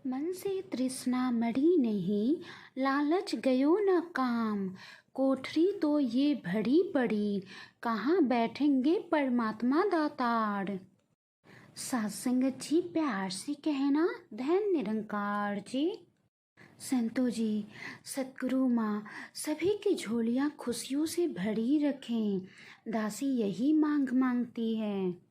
मन से तृष्णा मरी नहीं, लालच गयो न काम। कोठरी तो ये भरी पड़ी, कहाँ बैठेंगे परमात्मा दातार। सत्संगत जी प्यार से कहना, धन निरंकार जी। संतो जी, सतगुरु माँ सभी की झोलियाँ खुशियों से भरी रखें, दासी यही मांग मांगती है।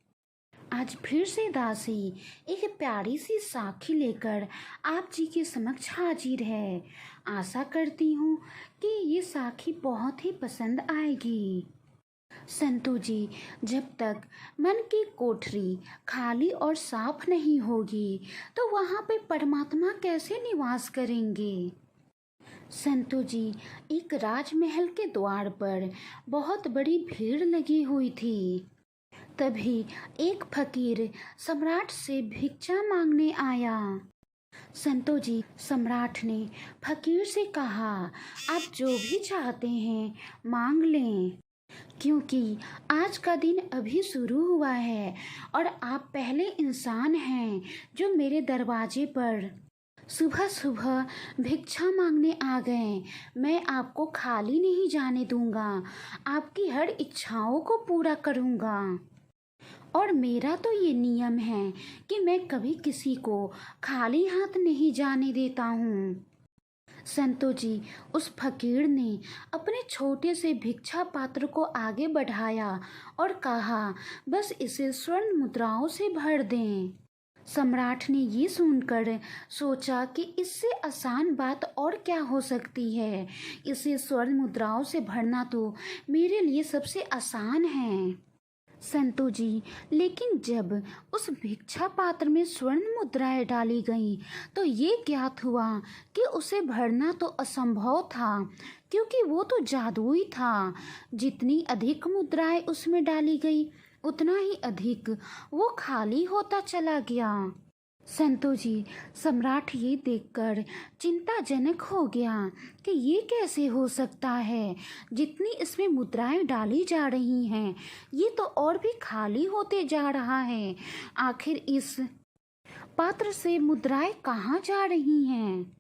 आज फिर से दासी एक प्यारी सी साखी लेकर आप जी के समक्ष हाजिर है। आशा करती हूँ कि ये साखी बहुत ही पसंद आएगी। संतु जी, जब तक मन की कोठरी खाली और साफ नहीं होगी तो वहाँ पे परमात्मा कैसे निवास करेंगे। संतु जी, एक राजमहल के द्वार पर बहुत बड़ी भीड़ लगी हुई थी। तभी एक फकीर सम्राट से भिक्षा मांगने आया। संतो जी, सम्राट ने फकीर से कहा, आप जो भी चाहते हैं मांग लें, क्योंकि आज का दिन अभी शुरू हुआ है और आप पहले इंसान हैं जो मेरे दरवाजे पर सुबह सुबह भिक्षा मांगने आ गए। मैं आपको खाली नहीं जाने दूंगा, आपकी हर इच्छाओं को पूरा करूंगा। और मेरा तो ये नियम है कि मैं कभी किसी को खाली हाथ नहीं जाने देता हूँ। संतो जी, उस फकीर ने अपने छोटे से भिक्षा पात्र को आगे बढ़ाया और कहा, बस इसे स्वर्ण मुद्राओं से भर दें। सम्राट ने ये सुनकर सोचा कि इससे आसान बात और क्या हो सकती है। इसे स्वर्ण मुद्राओं से भरना तो मेरे लिए सबसे आसान है। संतु जी, लेकिन जब उस भिक्षा पात्र में स्वर्ण मुद्राएं डाली गईं तो ये ज्ञात हुआ कि उसे भरना तो असंभव था, क्योंकि वो तो जादुई था। जितनी अधिक मुद्राएं उसमें डाली गई उतना ही अधिक वो खाली होता चला गया। संतो जी, सम्राट ये देखकर चिंताजनक हो गया कि ये कैसे हो सकता है। जितनी इसमें मुद्राएं डाली जा रही हैं ये तो और भी खाली होते जा रहा है। आखिर इस पात्र से मुद्राएं कहाँ जा रही हैं।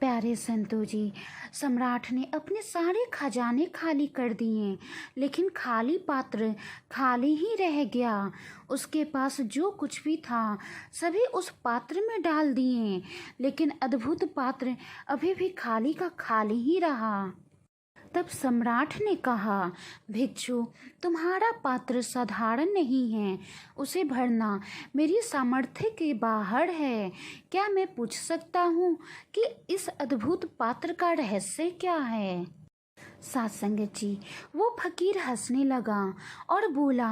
प्यारे संतो जी, सम्राट ने अपने सारे खजाने खाली कर दिए, लेकिन खाली पात्र खाली ही रह गया। उसके पास जो कुछ भी था सभी उस पात्र में डाल दिए, लेकिन अद्भुत पात्र अभी भी खाली का खाली ही रहा। तब सम्राट ने कहा, भिक्षु, तुम्हारा पात्र साधारण नहीं है, उसे भरना मेरी सामर्थ्य के बाहर है। क्या मैं पूछ सकता हूँ कि इस अद्भुत पात्र का रहस्य क्या है। सत्संगत जी, वो फकीर हंसने लगा और बोला,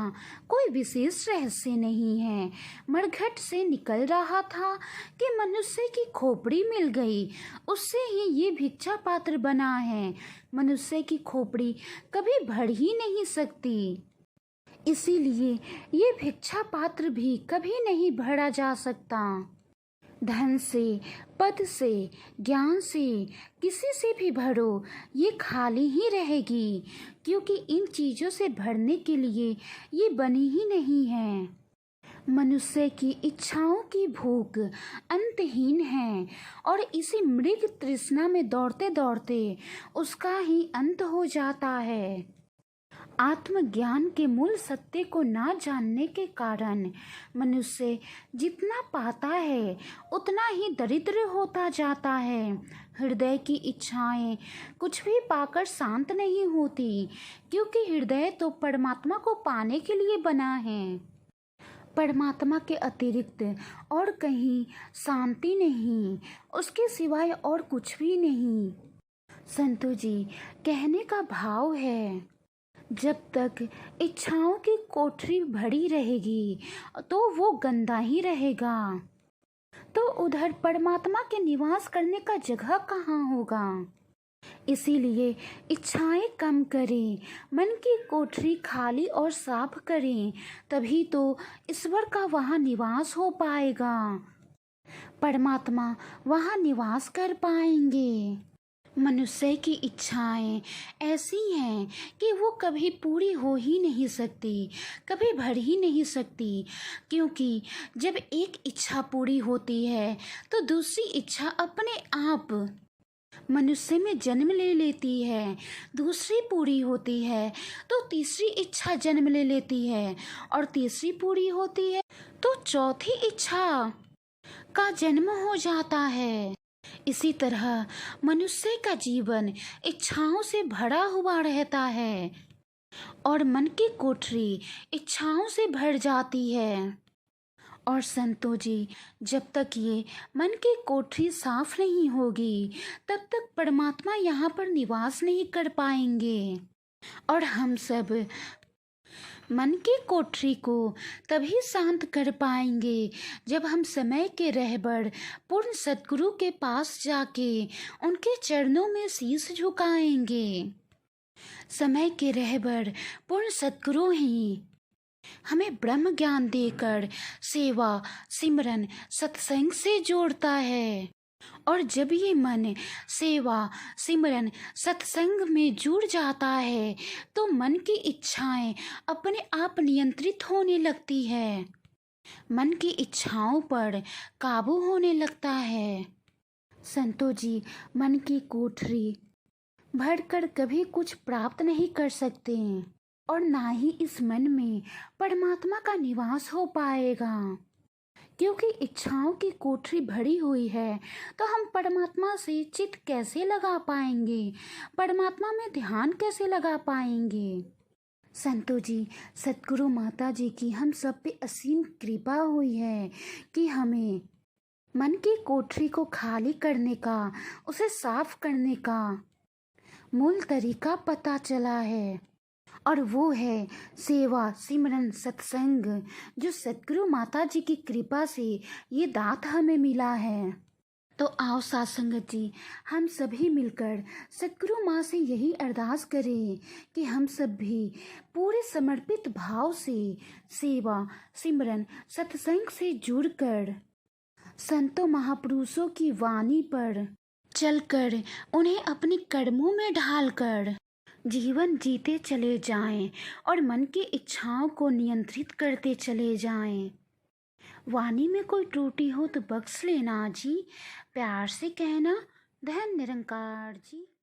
कोई विशेष रहस्य नहीं है। मरघट से निकल रहा था कि मनुष्य की खोपड़ी मिल गई, उससे ही ये भिक्षा पात्र बना है। मनुष्य की खोपड़ी कभी भर ही नहीं सकती, इसीलिए ये भिक्षा पात्र भी कभी नहीं भरा जा सकता। धन से, पद से, ज्ञान से, किसी से भी भरो ये खाली ही रहेगी, क्योंकि इन चीज़ों से भरने के लिए ये बनी ही नहीं है। मनुष्य की इच्छाओं की भूख अंतहीन है और इसी मृग तृष्णा में दौड़ते दौड़ते उसका ही अंत हो जाता है। आत्मज्ञान के मूल सत्य को ना जानने के कारण मनुष्य जितना पाता है उतना ही दरिद्र होता जाता है। हृदय की इच्छाएं कुछ भी पाकर शांत नहीं होती, क्योंकि हृदय तो परमात्मा को पाने के लिए बना है। परमात्मा के अतिरिक्त और कहीं शांति नहीं, उसके सिवाय और कुछ भी नहीं। संतो जी, कहने का भाव है, जब तक इच्छाओं की कोठरी भरी रहेगी तो वो गंदा ही रहेगा, तो उधर परमात्मा के निवास करने का जगह कहाँ होगा। इसीलिए इच्छाएं कम करें, मन की कोठरी खाली और साफ करें, तभी तो ईश्वर का वहाँ निवास हो पाएगा, परमात्मा वहाँ निवास कर पाएंगे। मनुष्य की इच्छाएं ऐसी हैं कि वो कभी पूरी हो ही नहीं सकती, कभी भर ही नहीं सकती, क्योंकि जब एक इच्छा पूरी होती है तो दूसरी इच्छा अपने आप मनुष्य में जन्म ले लेती है। दूसरी पूरी होती है तो तीसरी इच्छा जन्म ले लेती है, और तीसरी पूरी होती है तो चौथी इच्छा का जन्म हो जाता है। इसी तरह मनुष्य का जीवन इच्छाओं से भरा हुआ रहता है, और मन की कोठरी इच्छाओं से भर जाती है। और संतों जी, जब तक ये मन की कोठरी साफ नहीं होगी तब तक परमात्मा यहाँ पर निवास नहीं कर पाएंगे। और हम सब मन की कोठरी को तभी शांत कर पाएंगे जब हम समय के रहबर पूर्ण सद्गुरु के पास जाके उनके चरणों में शीश झुकाएंगे। समय के रहबर पूर्ण सद्गुरु ही हमें ब्रह्म ज्ञान देकर सेवा, सिमरन, सत्संग से जोड़ता है। और जब ये मन सेवा, सिमरन, सत्संग में जुड़ जाता है तो मन की इच्छाएं अपने आप नियंत्रित होने लगती है। मन की इच्छाओं पर काबू होने लगता है। संतो जी, मन की कोठरी भरकर कभी कुछ प्राप्त नहीं कर सकते, और ना ही इस मन में परमात्मा का निवास हो पाएगा, क्योंकि इच्छाओं की कोठरी भरी हुई है तो हम परमात्मा से चित्त कैसे लगा पाएंगे, परमात्मा में ध्यान कैसे लगा पाएंगे। संतो जी, सतगुरु माता जी की हम सब पे असीम कृपा हुई है कि हमें मन की कोठरी को खाली करने का, उसे साफ करने का मूल तरीका पता चला है, और वो है सेवा, सिमरन, सत्संग, जो सतगुरु माता जी की कृपा से ये दात हमें मिला है। तो आओ साथ संगत जी, हम सभी मिलकर सतगुरु माँ से यही अरदास करें कि हम सब भी पूरे समर्पित भाव से सेवा, सिमरन, सत्संग से जुड़कर संतों महापुरुषों की वाणी पर चलकर उन्हें अपने कर्मों में ढालकर जीवन जीते चले जाएं और मन की इच्छाओं को नियंत्रित करते चले जाएं। वाणी में कोई त्रुटि हो तो बख्श लेना जी, प्यार से कहना। धन निरंकार जी।